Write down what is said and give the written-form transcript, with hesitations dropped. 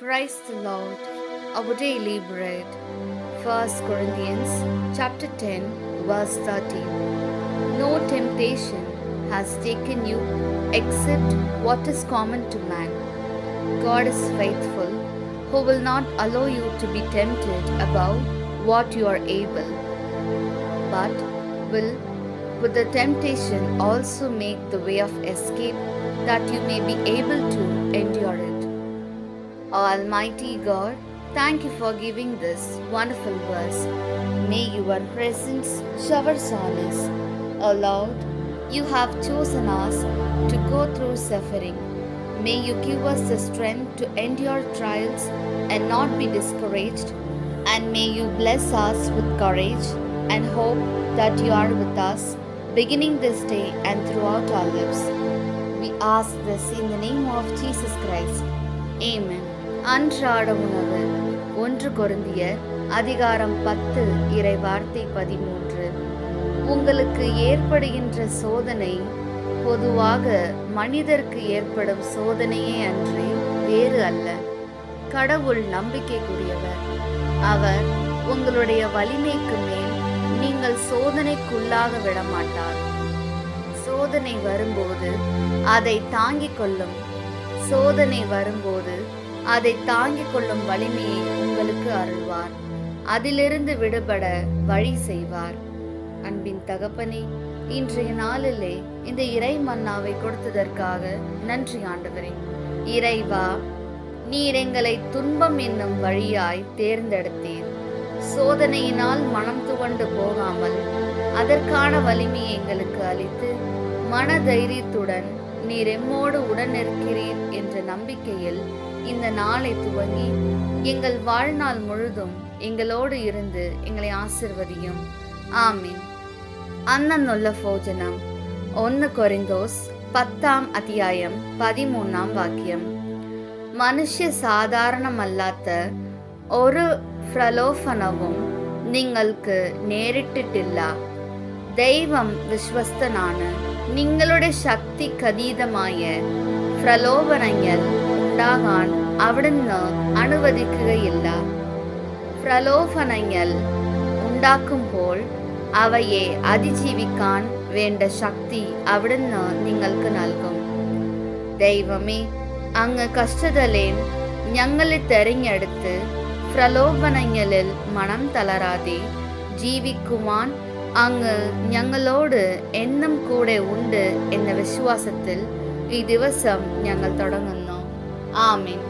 Praise the Lord. Our daily bread. 1 Corinthians chapter 10 verse 13. No temptation has taken you except what is common to man. God is faithful, who will not allow you to be tempted above what you are able, but will with the temptation also make the way of escape, that you may be able to endure it. Almighty God, thank you for giving this wonderful verse. May your presence showers on us. O Lord, you have chosen us to go through suffering. May you give us the strength to endure trials and not be discouraged. And may you bless us with courage and hope that you are with us, beginning this day and throughout our lives. We ask this in the name of Jesus Christ. Amen. அன்றாட உணவு 1 கொரிந்தியர் அதிகாரம் 10 இறை வார்த்தை 13. உங்களுக்கு ஏற்படுகின்ற சோதனை பொதுவாக மனிதருக்கு ஏற்படும் சோதனையே அன்றி வேறு அல்ல. கடவுள் நம்பிக்கைக்குரியவர். அவர் உங்களுடைய வலிமைக்கு மேல் நீங்கள் சோதனைக்குள்ளாக விடமாட்டார். சோதனை வரும்போது அதை தாங்கிக் கொள்ளும் வலிமையை உங்களுக்கு அருள்வார். அதிலிருந்து விடுபட வழி செய்வார். அன்பின் தகப்பனே, இன்றைய நாளிலே இந்த இறை மன்னாவை கொடுத்ததற்காக நன்றி ஆண்டவரே. இறைவா, நீர் எங்களை துன்பம் என்னும் வழியாய் தேர்ந்தெடுத்தீர். சோதனையினால் மனம் துவண்டு போகாமல் அதற்கான வலிமையை எங்களுக்கு அளித்து மன தைரியத்துடன் நீர் எம்மோடு உடன் இருக்கிறீர் என்ற நம்பிக்கையில் இந்த நாளை துவங்கி எங்கள் வாழ்நாள் முழுதும் எங்களோடு இருந்து எங்களை ஆசிர்வதியும். ஆமீன். അന്നുള്ള ഭോജനം 1 കൊരിന്തോസ് 10 അധ്യായം 13 വാക്യം. മനുഷ്യ സാധാരണമല്ലാത്ത ഒരു പ്രലോഭനവും നിങ്ങൾക്ക് നേരിട്ടിട്ടില്ല. ദൈവം വിശ്വസ്തനാണ്. നിങ്ങളുടെ ശക്തിക്കതീതമായ പ്രലോഭനങ്ങൾ ഉണ്ടാകാൻ അവിടുന്ന് അനുവദിക്കുകയില്ല. പ്രലോഭനങ്ങൾ ഉണ്ടാക്കുമ്പോൾ അവയെ അതിജീവിക്കാൻ വേണ്ട ശക്തി അവിടുന്ന് നിങ്ങൾക്ക് നൽകും. ദൈവമേ, അങ്ങ് കഷ്ടതയിലെ ഞങ്ങളെ തെരഞ്ഞെടുത്ത് പ്രലോഭനങ്ങളിൽ മനം തളരാതെ ജീവിക്കുവാൻ അങ്ങ് ഞങ്ങളോട് എന്നും കൂടെ ഉണ്ട് എന്ന വിശ്വാസത്തിൽ ഈ ദിവസം ഞങ്ങൾ തുടങ്ങുന്നു. ആമേൻ.